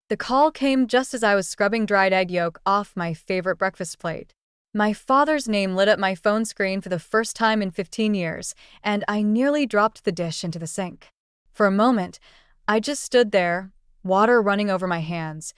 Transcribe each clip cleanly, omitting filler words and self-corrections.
The call came just as I was scrubbing dried egg yolk off my favorite breakfast plate. My father's name lit up my phone screen for the first time in 15 years, and I nearly dropped the dish into the sink. For a moment, I just stood there, water running over my hands,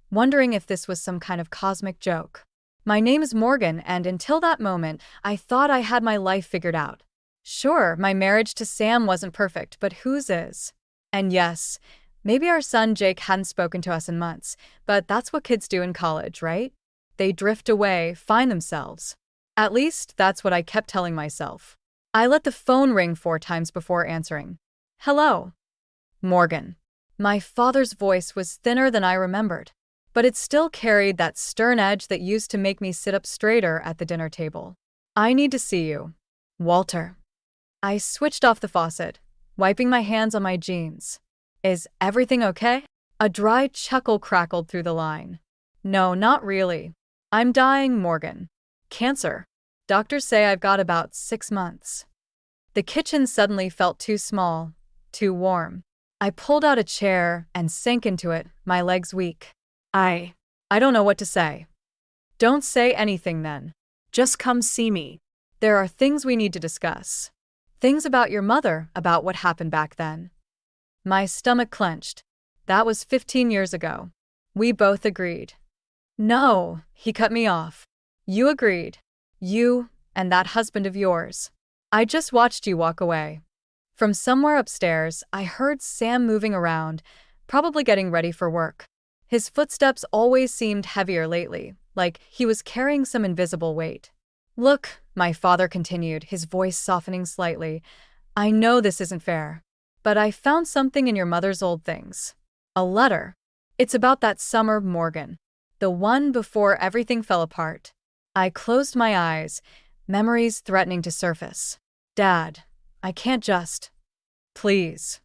wondering if this was some kind of cosmic joke. My name is Morgan, and until that moment, I thought I had my life figured out. Sure, my marriage to Sam wasn't perfect, but whose is? And yes, maybe our son Jake hadn't spoken to us in months, but that's what kids do in college, right? They drift away, find themselves. At least, that's what I kept telling myself. I let the phone ring 4 times before answering. Hello. Morgan. My father's voice was thinner than I remembered, but it still carried that stern edge that used to make me sit up straighter at the dinner table. I need to see you. Walter. I switched off the faucet, wiping my hands on my jeans. Is everything okay? A dry chuckle crackled through the line. No, not really. I'm dying, Morgan. Cancer. Doctors say I've got about 6 months. The kitchen suddenly felt too small, too warm. I pulled out a chair and sank into it, my legs weak. I don't know what to say. Don't say anything then. Just come see me. There are things we need to discuss. Things about your mother, about what happened back then. My stomach clenched. That was 15 years ago. We both agreed. No, he cut me off. You agreed. You and that husband of yours. I just watched you walk away. From somewhere upstairs, I heard Sam moving around, probably getting ready for work. His footsteps always seemed heavier lately, like he was carrying some invisible weight. Look, my father continued, his voice softening slightly. I know this isn't fair, but I found something in your mother's old things. A letter. It's about that summer, Morgan. The one before everything fell apart. I closed my eyes, memories threatening to surface. Dad, I can't just. Please.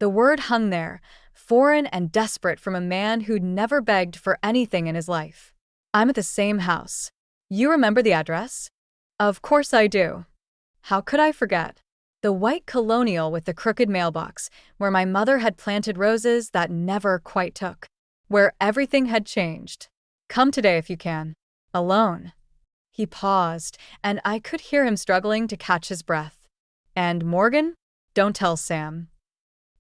The word hung there, foreign and desperate from a man who'd never begged for anything in his life. I'm at the same house. You remember the address? Of course I do. How could I forget? The white colonial with the crooked mailbox, where my mother had planted roses that never quite took. Where everything had changed. Come today if you can. Alone. He paused, and I could hear him struggling to catch his breath. And Morgan? Don't tell Sam.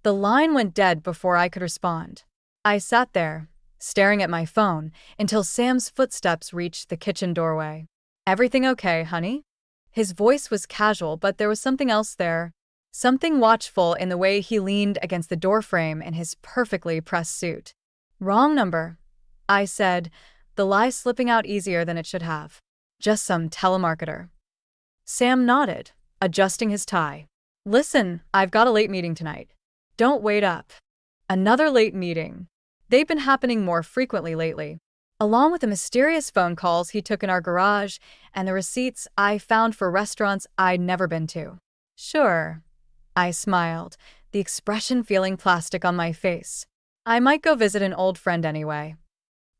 The line went dead before I could respond. I sat there, staring at my phone, until Sam's footsteps reached the kitchen doorway. Everything okay, honey? His voice was casual, but there was something else there. Something watchful in the way he leaned against the doorframe in his perfectly pressed suit. Wrong number, I said, the lie slipping out easier than it should have. Just some telemarketer. Sam nodded, adjusting his tie. Listen, I've got a late meeting tonight. Don't wait up. Another late meeting. They've been happening more frequently lately. Along with the mysterious phone calls he took in our garage and the receipts I found for restaurants I'd never been to. Sure. I smiled, the expression feeling plastic on my face. I might go visit an old friend anyway.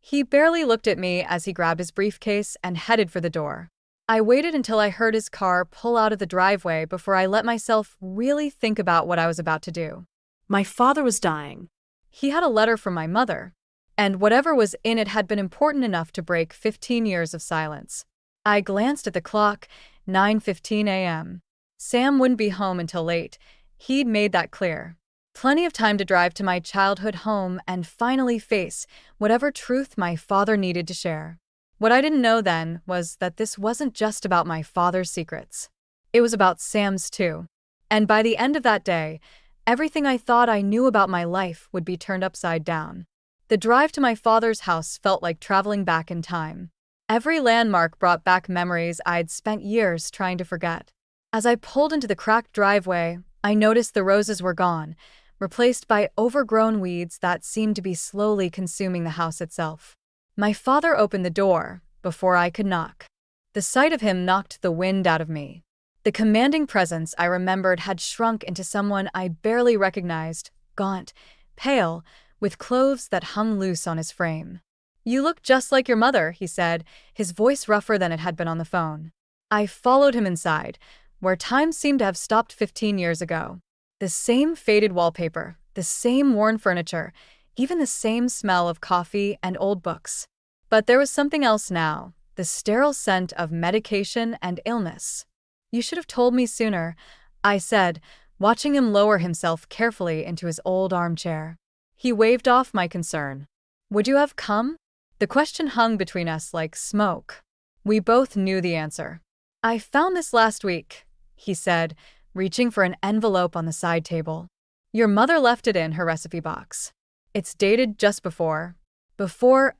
He barely looked at me as he grabbed his briefcase and headed for the door. I waited until I heard his car pull out of the driveway before I let myself really think about what I was about to do. My father was dying. He had a letter from my mother, and whatever was in it had been important enough to break 15 years of silence. I glanced at the clock, 9:15 a.m. Sam wouldn't be home until late. He'd made that clear. Plenty of time to drive to my childhood home and finally face whatever truth my father needed to share. What I didn't know then was that this wasn't just about my father's secrets. It was about Sam's too. And by the end of that day, everything I thought I knew about my life would be turned upside down. The drive to my father's house felt like traveling back in time. Every landmark brought back memories I'd spent years trying to forget. As I pulled into the cracked driveway, I noticed the roses were gone, replaced by overgrown weeds that seemed to be slowly consuming the house itself. My father opened the door before I could knock. The sight of him knocked the wind out of me. The commanding presence I remembered had shrunk into someone I barely recognized, gaunt, pale, with clothes that hung loose on his frame. You look just like your mother, he said, his voice rougher than it had been on the phone. I followed him inside, where time seemed to have stopped 15 years ago. The same faded wallpaper, the same worn furniture, even the same smell of coffee and old books. But there was something else now, the sterile scent of medication and illness. "You should have told me sooner," I said, watching him lower himself carefully into his old armchair. He waved off my concern. "Would you have come?" The question hung between us like smoke. We both knew the answer. "I found this last week," he said, reaching for an envelope on the side table. "Your mother left it in her recipe box. It's dated just before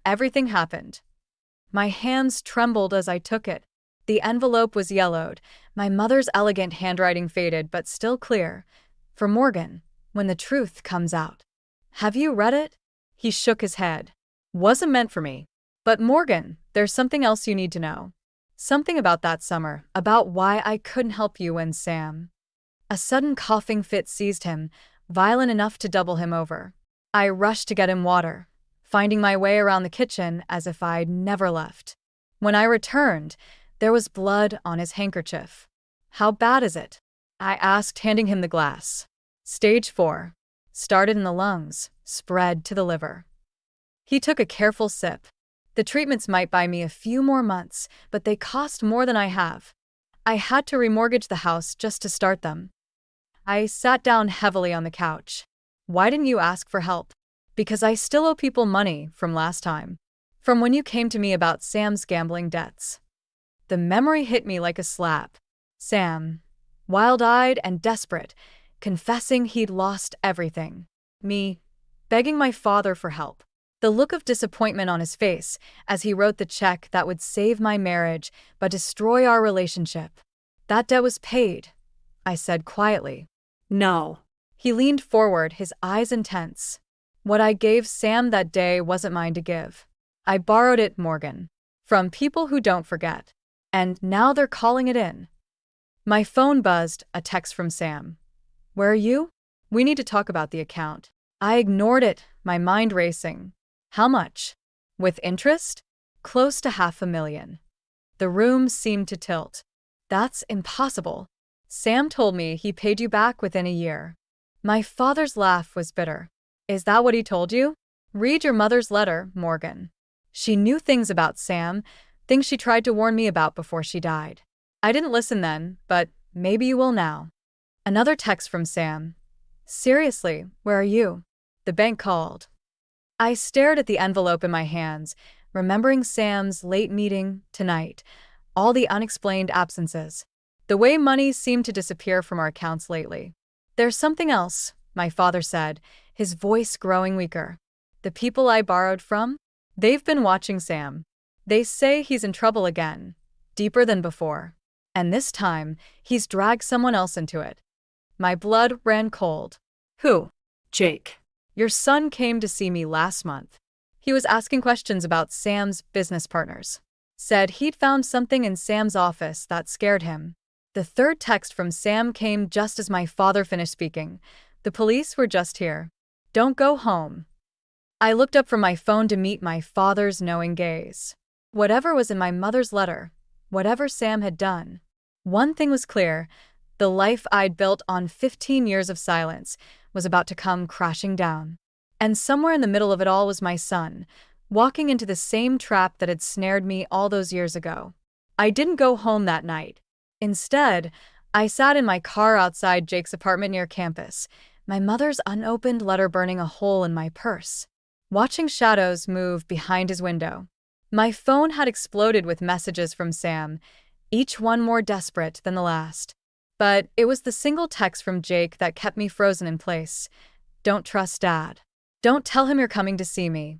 everything happened." My hands trembled as I took it. The envelope was yellowed, my mother's elegant handwriting faded but still clear. "For Morgan, when the truth comes out." "Have you read it?" He shook his head. "Wasn't meant for me. But Morgan, there's something else you need to know. Something about that summer, about why I couldn't help you when Sam—" A sudden coughing fit seized him, violent enough to double him over. I rushed to get him water, finding my way around the kitchen as if I'd never left. When I returned, there was blood on his handkerchief. "How bad is it?" I asked, handing him the glass. "Stage 4. Started in the lungs, spread to the liver." He took a careful sip. "The treatments might buy me a few more months, but they cost more than I have. I had to remortgage the house just to start them." I sat down heavily on the couch. "Why didn't you ask for help?" "Because I still owe people money from last time. From when you came to me about Sam's gambling debts." The memory hit me like a slap. Sam, wild-eyed and desperate, confessing he'd lost everything. Me, begging my father for help. The look of disappointment on his face as he wrote the check that would save my marriage but destroy our relationship. "That debt was paid," I said quietly. "No." He leaned forward, his eyes intense. "What I gave Sam that day wasn't mine to give. I borrowed it, Morgan. From people who don't forget. And now they're calling it in." My phone buzzed, a text from Sam. "Where are you? We need to talk about the account." I ignored it, my mind racing. "How much?" "With interest?" "Close to $500,000. The room seemed to tilt. "That's impossible. Sam told me he paid you back within a year." My father's laugh was bitter. "Is that what he told you? Read your mother's letter, Morgan. She knew things about Sam, things she tried to warn me about before she died. I didn't listen then, but maybe you will now." Another text from Sam. "Seriously, where are you?" "The bank called." I stared at the envelope in my hands, remembering Sam's late meeting tonight, all the unexplained absences, the way money seemed to disappear from our accounts lately. "There's something else," my father said, his voice growing weaker. "The people I borrowed from? They've been watching Sam. They say he's in trouble again, deeper than before. And this time, he's dragged someone else into it." My blood ran cold. "Who?" "Jake. "Your son came to see me last month. He was asking questions about Sam's business partners. Said he'd found something in Sam's office that scared him." The third text from Sam came just as my father finished speaking. "The police were just here. Don't go home." I looked up from my phone to meet my father's knowing gaze. Whatever was in my mother's letter, whatever Sam had done, one thing was clear: the life I'd built on 15 years of silence was about to come crashing down. And somewhere in the middle of it all was my son, walking into the same trap that had snared me all those years ago. I didn't go home that night. Instead, I sat in my car outside Jake's apartment near campus, my mother's unopened letter burning a hole in my purse, watching shadows move behind his window. My phone had exploded with messages from Sam, each one more desperate than the last. But it was the single text from Jake that kept me frozen in place. "Don't trust Dad. Don't tell him you're coming to see me."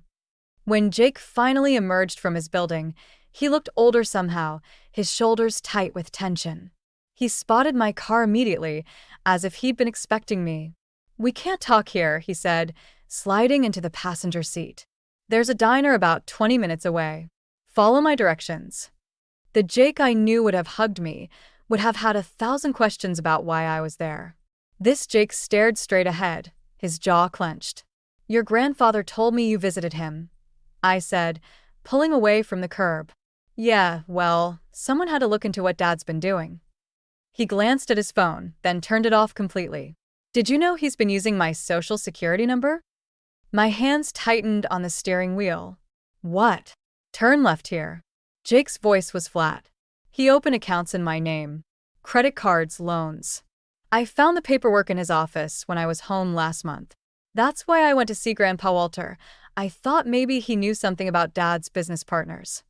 When Jake finally emerged from his building, he looked older somehow, his shoulders tight with tension. He spotted my car immediately, as if he'd been expecting me. "We can't talk here," he said, sliding into the passenger seat. "There's a diner about 20 minutes away. Follow my directions." The Jake I knew would have hugged me, would have had 1,000 questions about why I was there. This Jake stared straight ahead, his jaw clenched. "Your grandfather told me you visited him," I said, pulling away from the curb. "Yeah, well, someone had to look into what Dad's been doing." He glanced at his phone, then turned it off completely. "Did you know he's been using my social security number?" My hands tightened on the steering wheel. What? Turn left here. Jake's voice was flat. He opened accounts in my name. Credit cards, loans. I found the paperwork in his office when I was home last month. That's why I went to see Grandpa Walter. I thought maybe he knew something about Dad's business partners.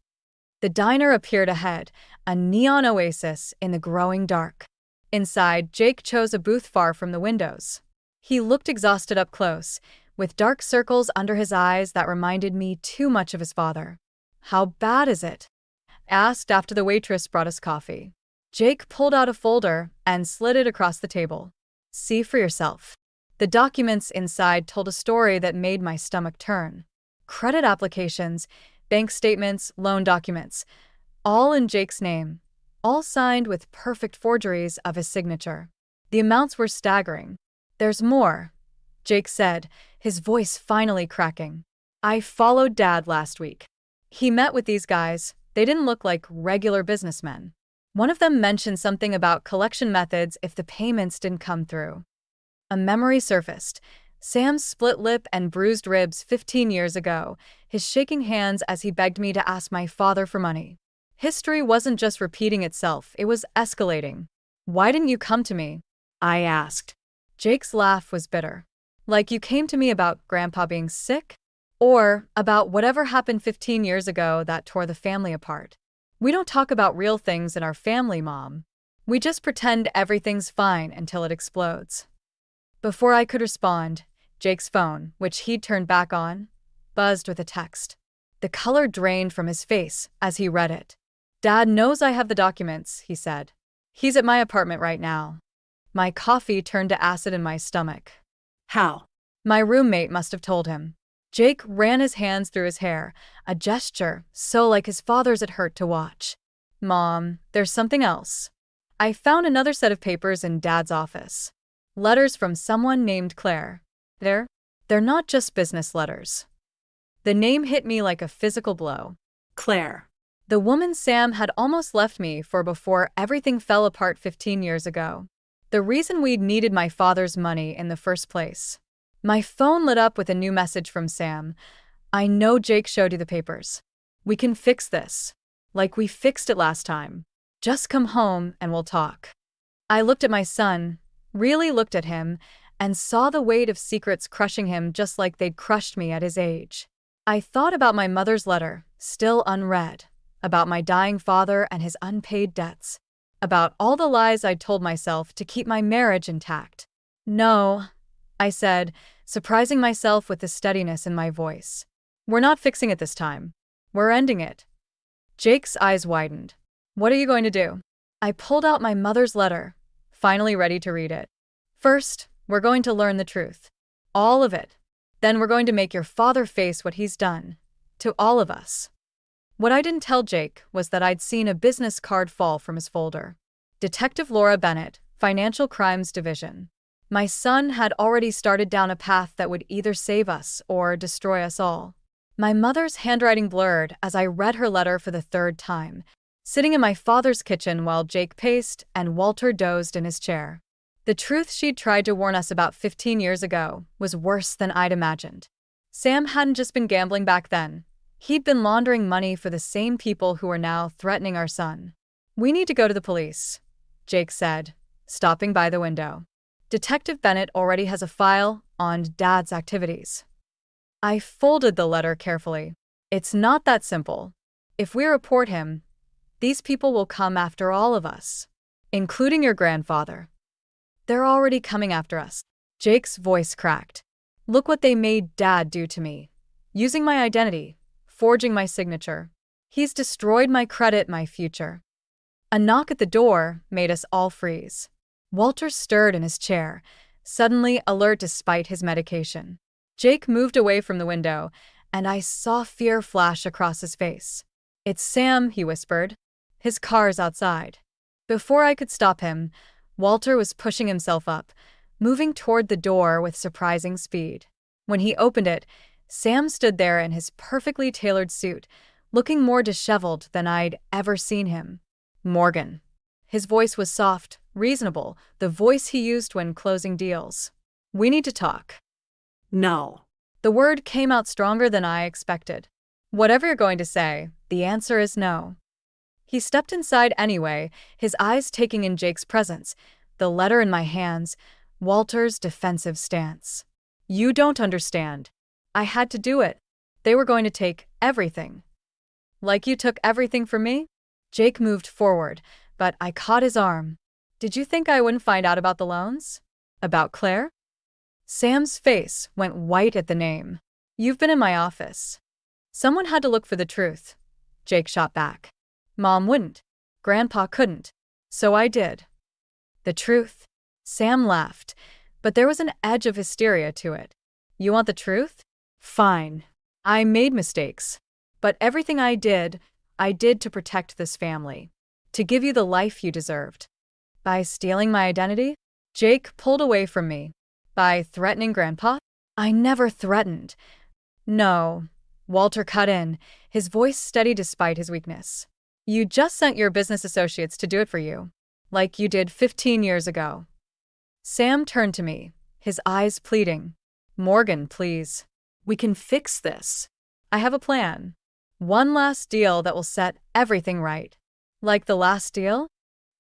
The diner appeared ahead, a neon oasis in the growing dark. Inside, Jake chose a booth far from the windows. He looked exhausted up close, with dark circles under his eyes that reminded me too much of his father. How bad is it? Asked after the waitress brought us coffee. Jake pulled out a folder and slid it across the table. See for yourself. The documents inside told a story that made my stomach turn. Credit applications, bank statements, loan documents, all in Jake's name, all signed with perfect forgeries of his signature. The amounts were staggering. There's more, Jake said, his voice finally cracking. I followed Dad last week. He met with these guys. They didn't look like regular businessmen. One of them mentioned something about collection methods if the payments didn't come through. A memory surfaced. Sam's split lip and bruised ribs 15 years ago, his shaking hands as he begged me to ask my father for money. History wasn't just repeating itself, it was escalating. Why didn't you come to me? I asked. Jake's laugh was bitter. Like you came to me about Grandpa being sick? Or about whatever happened 15 years ago that tore the family apart. We don't talk about real things in our family, Mom. We just pretend everything's fine until it explodes. Before I could respond, Jake's phone, which he'd turned back on, buzzed with a text. The color drained from his face as he read it. Dad knows I have the documents, he said. He's at my apartment right now. My coffee turned to acid in my stomach. How? My roommate must have told him. Jake ran his hands through his hair, a gesture so like his father's it hurt to watch. Mom, there's something else. I found another set of papers in Dad's office. Letters from someone named Claire. They're not just business letters. The name hit me like a physical blow. Claire. The woman Sam had almost left me for before everything fell apart 15 years ago. The reason we'd needed my father's money in the first place. My phone lit up with a new message from Sam. I know Jake showed you the papers. We can fix this. Like we fixed it last time. Just come home and we'll talk. I looked at my son, really looked at him, and saw the weight of secrets crushing him just like they'd crushed me at his age. I thought about my mother's letter, still unread, about my dying father and his unpaid debts, about all the lies I'd told myself to keep my marriage intact. No, I said, surprising myself with the steadiness in my voice. We're not fixing it this time. We're ending it. Jake's eyes widened. What are you going to do? I pulled out my mother's letter, finally ready to read it. First, we're going to learn the truth. All of it. Then we're going to make your father face what he's done. To all of us. What I didn't tell Jake was that I'd seen a business card fall from his folder. Detective Laura Bennett, Financial Crimes Division. My son had already started down a path that would either save us or destroy us all. My mother's handwriting blurred as I read her letter for the third time, sitting in my father's kitchen while Jake paced and Walter dozed in his chair. The truth she'd tried to warn us about 15 years ago was worse than I'd imagined. Sam hadn't just been gambling back then. He'd been laundering money for the same people who were now threatening our son. We need to go to the police, Jake said, stopping by the window. Detective Bennett already has a file on Dad's activities. I folded the letter carefully. It's not that simple. If we report him, these people will come after all of us, including your grandfather. They're already coming after us. Jake's voice cracked. Look what they made Dad do to me. Using my identity, forging my signature. He's destroyed my credit, my future. A knock at the door made us all freeze. Walter stirred in his chair, suddenly alert despite his medication. Jake moved away from the window, and I saw fear flash across his face. It's Sam, he whispered. His car's outside. Before I could stop him, Walter was pushing himself up, moving toward the door with surprising speed. When he opened it, Sam stood there in his perfectly tailored suit, looking more disheveled than I'd ever seen him. Morgan. His voice was soft, reasonable, the voice he used when closing deals. We need to talk. No. The word came out stronger than I expected. Whatever you're going to say, the answer is no. He stepped inside anyway, his eyes taking in Jake's presence, the letter in my hands, Walter's defensive stance. You don't understand. I had to do it. They were going to take everything. Like you took everything from me? Jake moved forward, but I caught his arm. Did you think I wouldn't find out about the loans? About Claire? Sam's face went white at the name. You've been in my office. Someone had to look for the truth. Jake shot back. Mom wouldn't. Grandpa couldn't. So I did. The truth? Sam laughed, but there was an edge of hysteria to it. You want the truth? Fine. I made mistakes. But everything I did to protect this family. To give you the life you deserved. By stealing my identity? Jake pulled away from me. By threatening Grandpa? I never threatened. No. Walter cut in, his voice steady despite his weakness. You just sent your business associates to do it for you. Like you did 15 years ago. Sam turned to me, his eyes pleading. Morgan, please. We can fix this. I have a plan. One last deal that will set everything right. Like the last deal?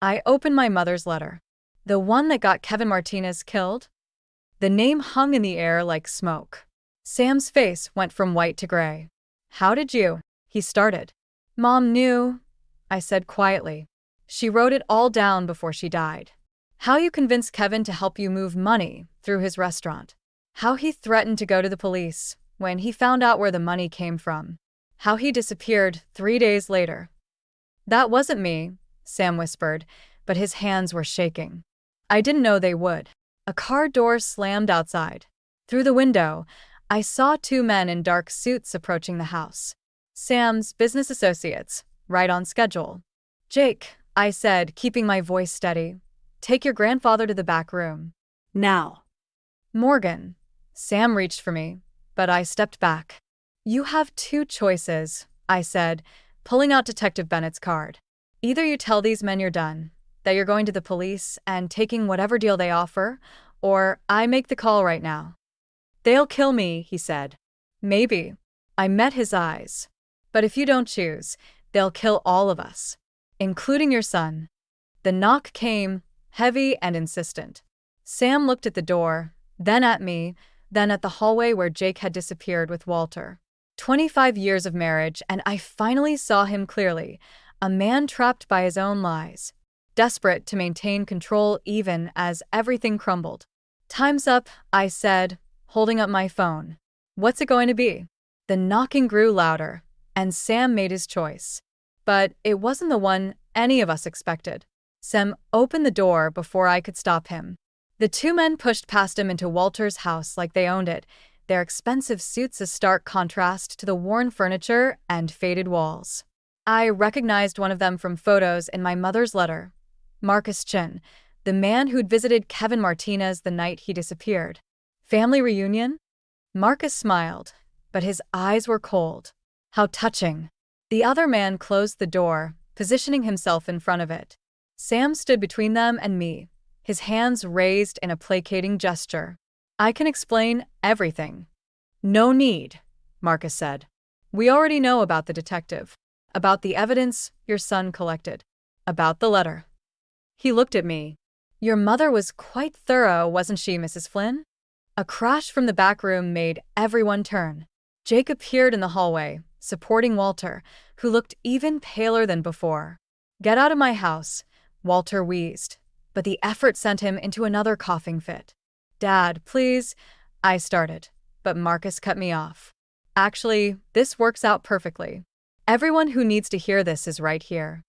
I opened my mother's letter. The one that got Kevin Martinez killed? The name hung in the air like smoke. Sam's face went from white to gray. How did you? He started. Mom knew, I said quietly. She wrote it all down before she died. How you convinced Kevin to help you move money through his restaurant. How he threatened to go to the police when he found out where the money came from. How he disappeared 3 days later. That wasn't me, Sam whispered, but his hands were shaking. I didn't know they would. A car door slammed outside. Through the window, I saw 2 men in dark suits approaching the house. Sam's business associates, right on schedule. Jake, I said, keeping my voice steady, take your grandfather to the back room. Now. Morgan. Sam reached for me, but I stepped back. You have 2 choices, I said, pulling out Detective Bennett's card. Either you tell these men you're done, that you're going to the police and taking whatever deal they offer, or I make the call right now. They'll kill me, he said. Maybe. I met his eyes. But if you don't choose, they'll kill all of us, including your son. The knock came, heavy and insistent. Sam looked at the door, then at me, then at the hallway where Jake had disappeared with Walter. 25 years of marriage, and I finally saw him clearly, a man trapped by his own lies. Desperate to maintain control even as everything crumbled. Time's up, I said, holding up my phone. What's it going to be? The knocking grew louder, and Sam made his choice. But it wasn't the one any of us expected. Sam opened the door before I could stop him. The 2 men pushed past him into Walter's house like they owned it, their expensive suits a stark contrast to the worn furniture and faded walls. I recognized one of them from photos in my mother's letter. Marcus Chin, the man who'd visited Kevin Martinez the night he disappeared. Family reunion? Marcus smiled, but his eyes were cold. How touching. The other man closed the door, positioning himself in front of it. Sam stood between them and me, his hands raised in a placating gesture. I can explain everything. No need, Marcus said. We already know about the detective, about the evidence your son collected, about the letter. He looked at me. Your mother was quite thorough, wasn't she, Mrs. Flynn? A crash from the back room made everyone turn. Jake appeared in the hallway, supporting Walter, who looked even paler than before. Get out of my house, Walter wheezed, but the effort sent him into another coughing fit. Dad, please, I started, but Marcus cut me off. Actually, this works out perfectly. Everyone who needs to hear this is right here.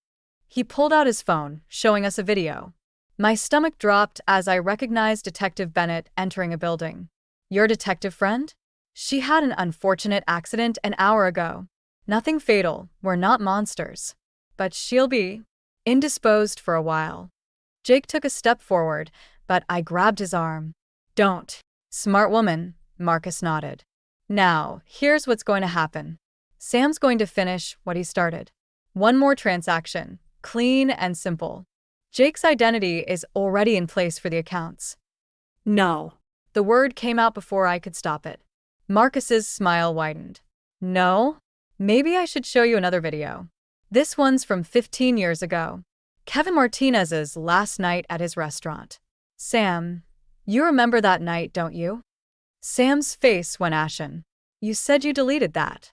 He pulled out his phone, showing us a video. My stomach dropped as I recognized Detective Bennett entering a building. Your detective friend? She had an unfortunate accident an hour ago. Nothing fatal, we're not monsters. But she'll be indisposed for a while. Jake took a step forward, but I grabbed his arm. Don't. Smart woman, Marcus nodded. Now, here's what's going to happen. Sam's going to finish what he started. One more transaction, clean and simple. Jake's identity is already in place for the accounts. No. The word came out before I could stop it. Marcus's smile widened. No? Maybe I should show you another video. This one's from 15 years ago. Kevin Martinez's last night at his restaurant. Sam, you remember that night, don't you? Sam's face went ashen. You said you deleted that.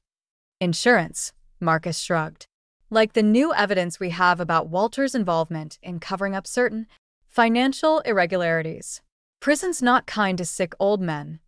Insurance, Marcus shrugged. Like the new evidence we have about Walter's involvement in covering up certain financial irregularities. Prison's not kind to sick old men.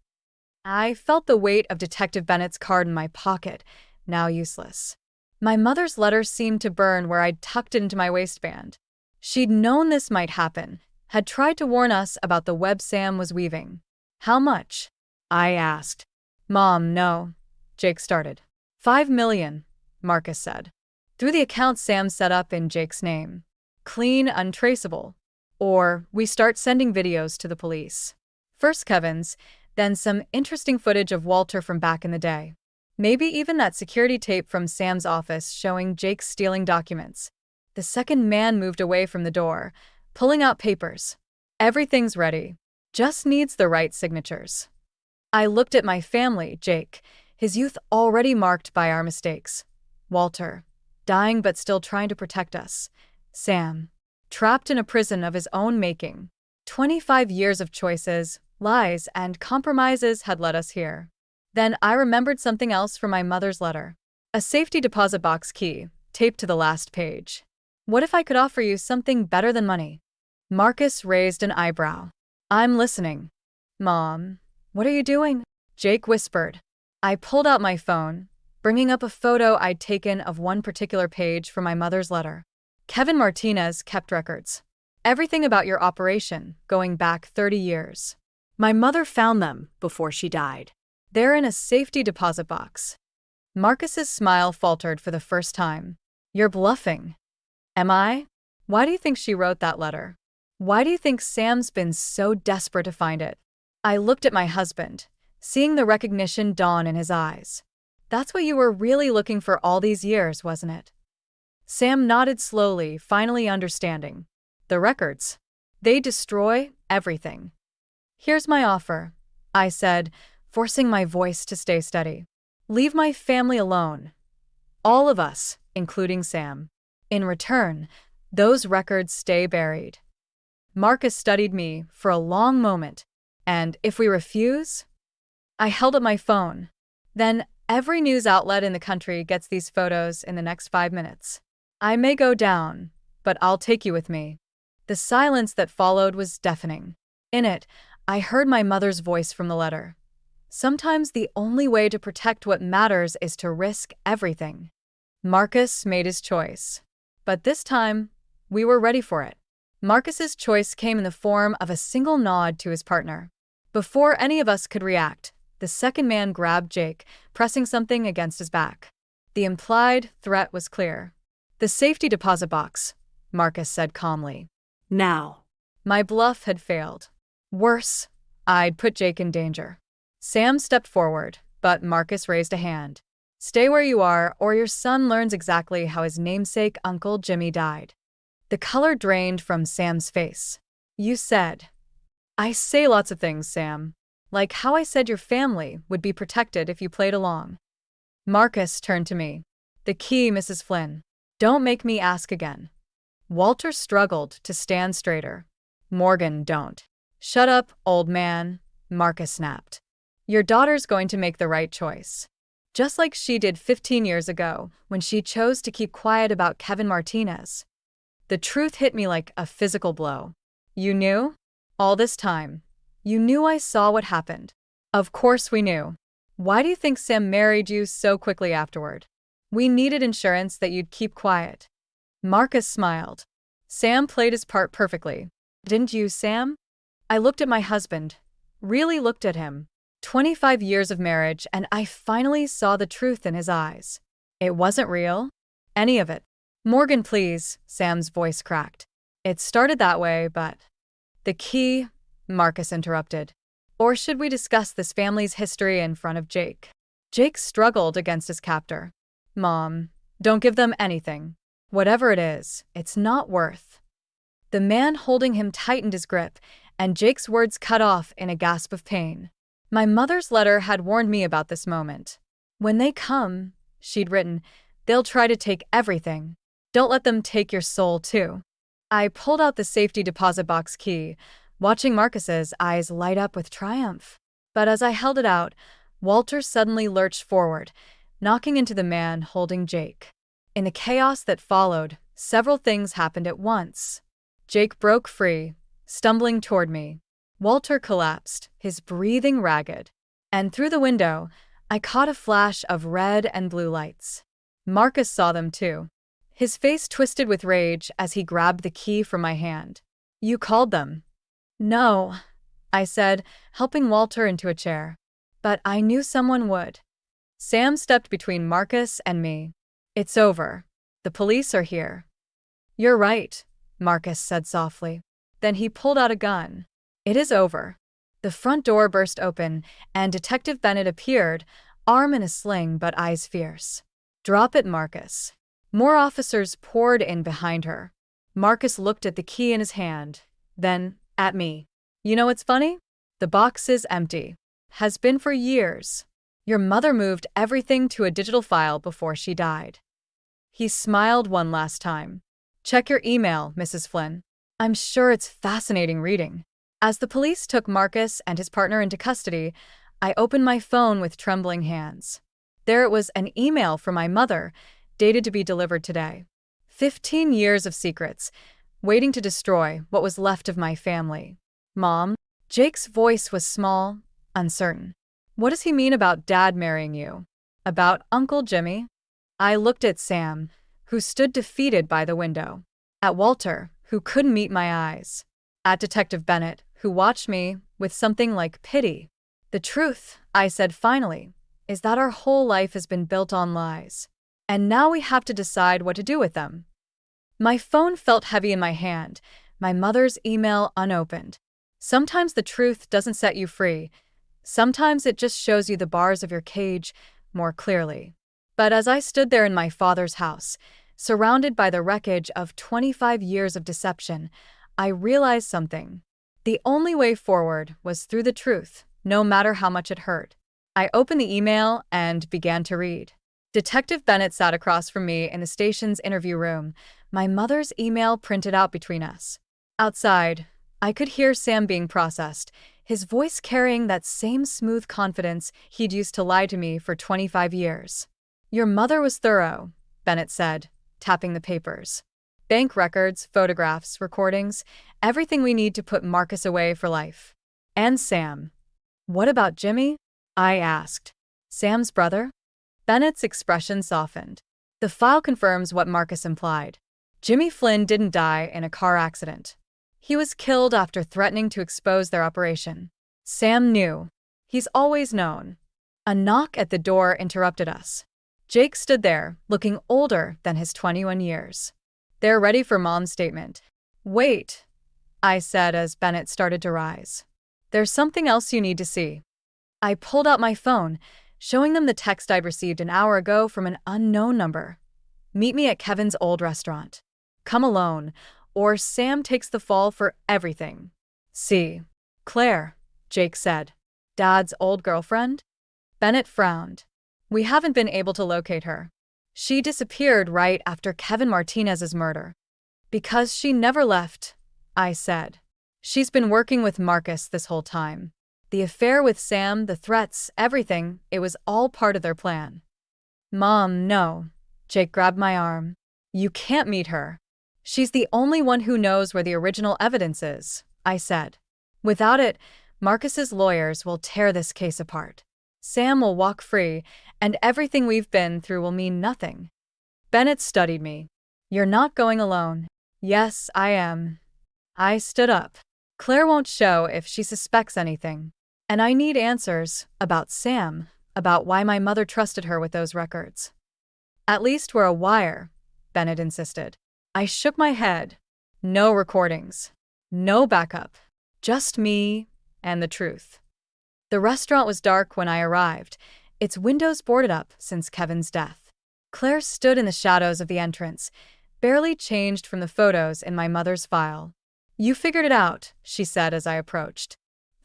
I felt the weight of Detective Bennett's card in my pocket, now useless. My mother's letter seemed to burn where I'd tucked it into my waistband. She'd known this might happen, had tried to warn us about the web Sam was weaving. How much? I asked. Mom, no. Jake started. 5 million, Marcus said. Through the account Sam set up in Jake's name. Clean, untraceable. Or we start sending videos to the police. First Kevin's, then some interesting footage of Walter from back in the day. Maybe even that security tape from Sam's office showing Jake stealing documents. The second man moved away from the door, pulling out papers. Everything's ready. Just needs the right signatures. I looked at my family, Jake, his youth already marked by our mistakes. Walter, dying but still trying to protect us. Sam, trapped in a prison of his own making. 25 years of choices, lies, and compromises had led us here. Then I remembered something else from my mother's letter. A safety deposit box key, taped to the last page. What if I could offer you something better than money? Marcus raised an eyebrow. I'm listening. Mom, what are you doing? Jake whispered. I pulled out my phone, bringing up a photo I'd taken of one particular page from my mother's letter. Kevin Martinez kept records. Everything about your operation, going back 30 years. My mother found them before she died. They're in a safety deposit box. Marcus's smile faltered for the first time. You're bluffing. Am I? Why do you think she wrote that letter? Why do you think Sam's been so desperate to find it? I looked at my husband, seeing the recognition dawn in his eyes. That's what you were really looking for all these years, wasn't it? Sam nodded slowly, finally understanding. The records. They destroy everything. Here's my offer, I said, forcing my voice to stay steady. Leave my family alone. All of us, including Sam. In return, those records stay buried. Marcus studied me for a long moment, and if we refuse? I held up my phone. Then every news outlet in the country gets these photos in the next 5 minutes. I may go down, but I'll take you with me. The silence that followed was deafening. In it, I heard my mother's voice from the letter. Sometimes the only way to protect what matters is to risk everything. Marcus made his choice. But this time, we were ready for it. Marcus's choice came in the form of a single nod to his partner. Before any of us could react, the second man grabbed Jake, pressing something against his back. The implied threat was clear. The safety deposit box, Marcus said calmly. Now. My bluff had failed. Worse, I'd put Jake in danger. Sam stepped forward, but Marcus raised a hand. Stay where you are, or your son learns exactly how his namesake Uncle Jimmy died. The color drained from Sam's face. You said. I say lots of things, Sam. Like how I said your family would be protected if you played along. Marcus turned to me. The key, Mrs. Flynn. Don't make me ask again. Walter struggled to stand straighter. Morgan, don't. Shut up, old man, Marcus snapped. Your daughter's going to make the right choice. Just like she did 15 years ago when she chose to keep quiet about Kevin Martinez. The truth hit me like a physical blow. You knew? All this time. You knew I saw what happened. Of course we knew. Why do you think Sam married you so quickly afterward? We needed insurance that you'd keep quiet. Marcus smiled. Sam played his part perfectly. Didn't you, Sam? I looked at my husband. Really looked at him. 25 years of marriage, and I finally saw the truth in his eyes. It wasn't real. Any of it. Morgan, please, Sam's voice cracked. It started that way, but... The key, Marcus interrupted. Or should we discuss this family's history in front of Jake? Jake struggled against his captor. Mom, don't give them anything. Whatever it is, it's not worth. The man holding him tightened his grip, and Jake's words cut off in a gasp of pain. My mother's letter had warned me about this moment. When they come, she'd written, they'll try to take everything. Don't let them take your soul, too. I pulled out the safety deposit box key, watching Marcus's eyes light up with triumph. But as I held it out, Walter suddenly lurched forward, knocking into the man holding Jake. In the chaos that followed, several things happened at once. Jake broke free, stumbling toward me. Walter collapsed, his breathing ragged. And through the window, I caught a flash of red and blue lights. Marcus saw them too. His face twisted with rage as he grabbed the key from my hand. You called them? No, I said, helping Walter into a chair. But I knew someone would. Sam stepped between Marcus and me. It's over. The police are here. You're right, Marcus said softly. Then he pulled out a gun. It is over. The front door burst open, and Detective Bennett appeared, arm in a sling but eyes fierce. Drop it, Marcus. More officers poured in behind her. Marcus looked at the key in his hand, then at me. You know what's funny? The box is empty. Has been for years. Your mother moved everything to a digital file before she died. He smiled one last time. Check your email, Mrs. Flynn. I'm sure it's fascinating reading. As the police took Marcus and his partner into custody, I opened my phone with trembling hands. There it was, an email from my mother, dated to be delivered today. 15 years of secrets, waiting to destroy what was left of my family. Mom? Jake's voice was small, uncertain. What does he mean about Dad marrying you? About Uncle Jimmy? I looked at Sam, who stood defeated by the window. At Walter, who couldn't meet my eyes. At Detective Bennett, who watched me with something like pity. The truth, I said finally, is that our whole life has been built on lies. And now we have to decide what to do with them. My phone felt heavy in my hand, my mother's email unopened. Sometimes the truth doesn't set you free. Sometimes it just shows you the bars of your cage more clearly. But as I stood there in my father's house, surrounded by the wreckage of 25 years of deception, I realized something. The only way forward was through the truth, no matter how much it hurt. I opened the email and began to read. Detective Bennett sat across from me in the station's interview room, my mother's email printed out between us. Outside, I could hear Sam being processed, his voice carrying that same smooth confidence he'd used to lie to me for 25 years. Your mother was thorough, Bennett said, tapping the papers. Bank records, photographs, recordings, everything we need to put Marcus away for life. And Sam. What about Jimmy? I asked. Sam's brother? Bennett's expression softened. The file confirms what Marcus implied. Jimmy Flynn didn't die in a car accident. He was killed after threatening to expose their operation. Sam knew. He's always known. A knock at the door interrupted us. Jake stood there, looking older than his 21 years. They're ready for Mom's statement. Wait, I said as Bennett started to rise. There's something else you need to see. I pulled out my phone, showing them the text I'd received an hour ago from an unknown number. Meet me at Kevin's old restaurant. Come alone, or Sam takes the fall for everything. See. Claire, Jake said. Dad's old girlfriend? Bennett frowned. We haven't been able to locate her. She disappeared right after Kevin Martinez's murder. Because she never left, I said. She's been working with Marcus this whole time. The affair with Sam, the threats, everything, it was all part of their plan. Mom, no. Jake grabbed my arm. You can't meet her. She's the only one who knows where the original evidence is, I said. Without it, Marcus's lawyers will tear this case apart. Sam will walk free, and everything we've been through will mean nothing. Bennett studied me. You're not going alone. Yes, I am. I stood up. Claire won't show if she suspects anything. And I need answers about Sam, about why my mother trusted her with those records. At least we're a wire, Bennett insisted. I shook my head. No recordings. No backup. Just me and the truth. The restaurant was dark when I arrived, its windows boarded up since Kevin's death. Claire stood in the shadows of the entrance, barely changed from the photos in my mother's file. You figured it out, she said as I approached.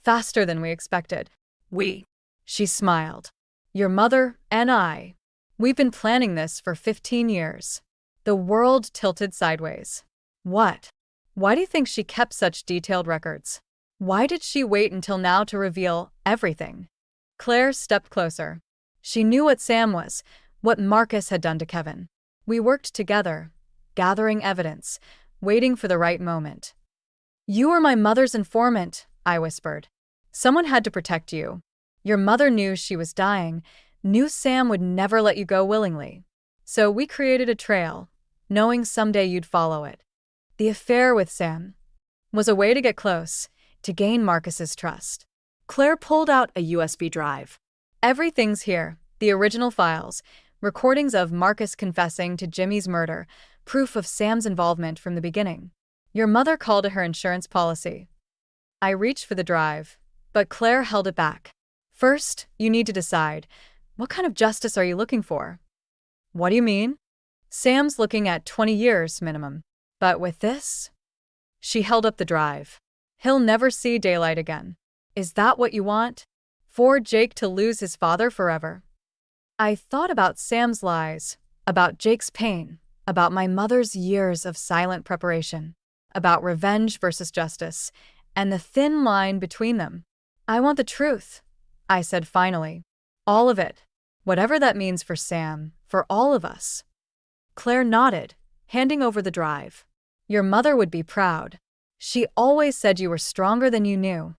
Faster than we expected. We. She smiled. Your mother and I. We've been planning this for 15 years. The world tilted sideways. What? Why do you think she kept such detailed records? Why did she wait until now to reveal everything? Claire stepped closer. She knew what Sam was, what Marcus had done to Kevin. We worked together, gathering evidence, waiting for the right moment. You were my mother's informant, I whispered. Someone had to protect you. Your mother knew she was dying, knew Sam would never let you go willingly. So we created a trail, knowing someday you'd follow it. The affair with Sam was a way to get close, to gain Marcus's trust. Claire pulled out a USB drive. Everything's here, the original files, recordings of Marcus confessing to Jimmy's murder, proof of Sam's involvement from the beginning. Your mother called it her insurance policy. I reached for the drive, but Claire held it back. First, you need to decide, what kind of justice are you looking for? What do you mean? Sam's looking at 20 years minimum. But with this? She held up the drive. He'll never see daylight again. Is that what you want? For Jake to lose his father forever? I thought about Sam's lies, about Jake's pain, about my mother's years of silent preparation, about revenge versus justice, and the thin line between them. I want the truth, I said finally. All of it. Whatever that means for Sam, for all of us. Claire nodded, handing over the drive. Your mother would be proud. She always said you were stronger than you knew.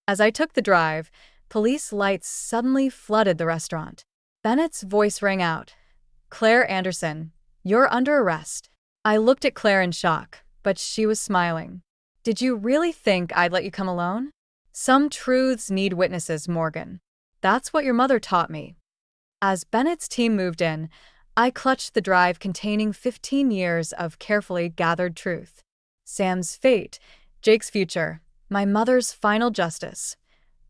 As I took the drive, police lights suddenly flooded the restaurant. Bennett's voice rang out. Claire Anderson, you're under arrest. I looked at Claire in shock, but she was smiling. Did you really think I'd let you come alone? Some truths need witnesses, Morgan. That's what your mother taught me. As Bennett's team moved in, I clutched the drive containing 15 years of carefully gathered truth. Sam's fate, Jake's future, my mother's final justice.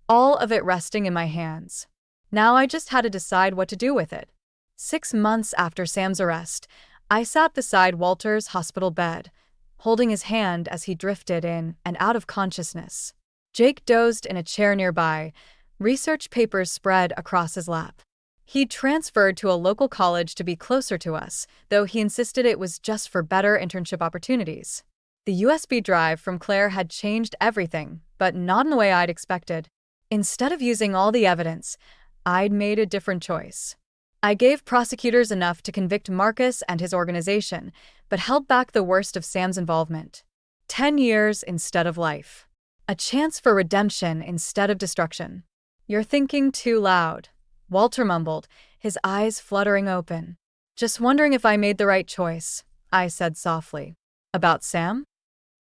All of it resting in my hands. Now I just had to decide what to do with it. 6 months after Sam's arrest, I sat beside Walter's hospital bed, holding his hand as he drifted in and out of consciousness. Jake dozed in a chair nearby, research papers spread across his lap. He'd transferred to a local college to be closer to us, though he insisted it was just for better internship opportunities. The USB drive from Claire had changed everything, but not in the way I'd expected. Instead of using all the evidence, I'd made a different choice. I gave prosecutors enough to convict Marcus and his organization, but held back the worst of Sam's involvement. 10 years instead of life. A chance for redemption instead of destruction. You're thinking too loud, Walter mumbled, his eyes fluttering open. Just wondering if I made the right choice, I said softly. About Sam?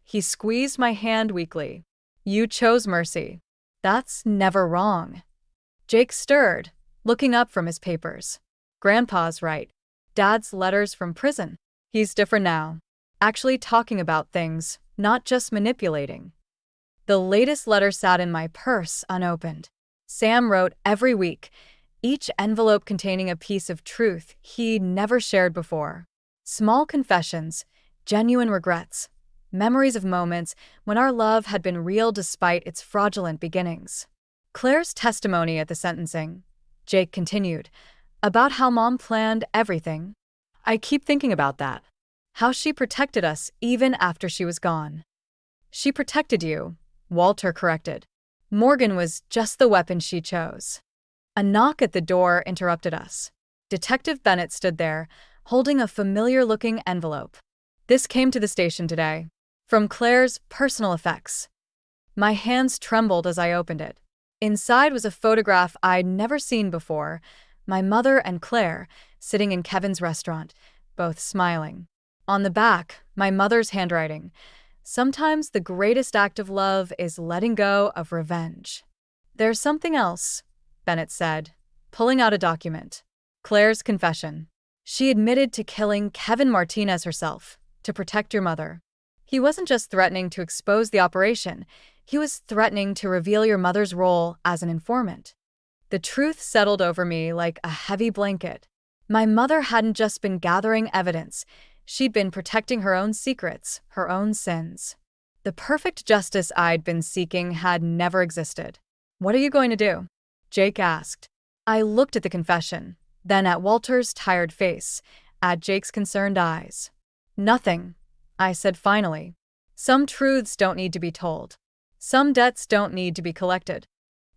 He squeezed my hand weakly. You chose mercy. That's never wrong. Jake stirred, looking up from his papers. Grandpa's right. Dad's letters from prison. He's different now. Actually talking about things, not just manipulating. The latest letter sat in my purse unopened. Sam wrote every week, each envelope containing a piece of truth he'd never shared before. Small confessions, genuine regrets, memories of moments when our love had been real despite its fraudulent beginnings. Claire's testimony at the sentencing, Jake continued, about how Mom planned everything. I keep thinking about that. How she protected us even after she was gone. She protected you, Walter corrected. Morgan was just the weapon she chose. A knock at the door interrupted us. Detective Bennett stood there, holding a familiar-looking envelope. This came to the station today. From Claire's personal effects. My hands trembled as I opened it. Inside was a photograph I'd never seen before, my mother and Claire, sitting in Kevin's restaurant, both smiling. On the back, my mother's handwriting. Sometimes the greatest act of love is letting go of revenge. There's something else, Bennett said, pulling out a document. Claire's confession. She admitted to killing Kevin Martinez herself, to protect your mother. He wasn't just threatening to expose the operation, he was threatening to reveal your mother's role as an informant. The truth settled over me like a heavy blanket. My mother hadn't just been gathering evidence, she'd been protecting her own secrets, her own sins. The perfect justice I'd been seeking had never existed. What are you going to do? Jake asked. I looked at the confession, then at Walter's tired face, at Jake's concerned eyes. Nothing, I said finally. Some truths don't need to be told. Some debts don't need to be collected.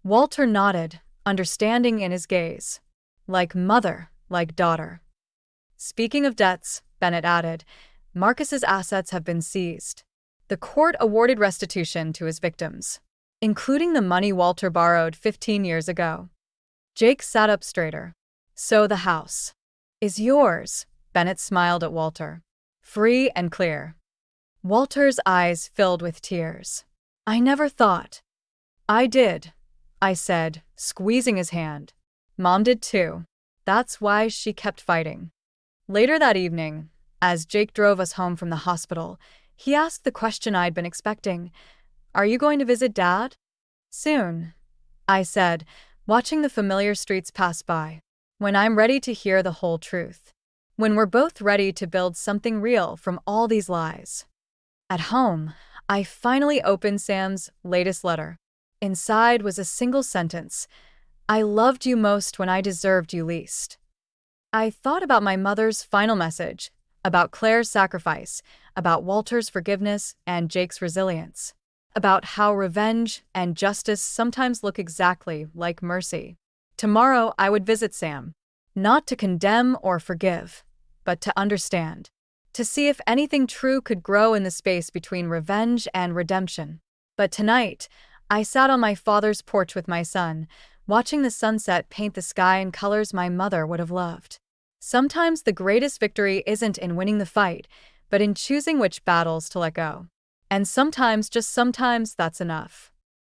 Walter nodded, understanding in his gaze. Like mother, like daughter. Speaking of debts, Bennett added, Marcus's assets have been seized. The court awarded restitution to his victims, including the money Walter borrowed 15 years ago. Jake sat up straighter. So the house is yours, Bennett smiled at Walter. Free and clear. Walter's eyes filled with tears. I never thought. I did, I said, squeezing his hand. Mom did too. That's why she kept fighting. Later that evening, as Jake drove us home from the hospital, he asked the question I'd been expecting. Are you going to visit Dad? Soon, I said, watching the familiar streets pass by. When I'm ready to hear the whole truth. When we're both ready to build something real from all these lies. At home, I finally opened Sam's latest letter. Inside was a single sentence. I loved you most when I deserved you least. I thought about my mother's final message, about Claire's sacrifice, about Walter's forgiveness and Jake's resilience, about how revenge and justice sometimes look exactly like mercy. Tomorrow I would visit Sam, not to condemn or forgive, but to understand, to see if anything true could grow in the space between revenge and redemption. But tonight, I sat on my father's porch with my son, watching the sunset paint the sky in colors my mother would have loved. Sometimes the greatest victory isn't in winning the fight, but in choosing which battles to let go. And sometimes, just sometimes, that's enough.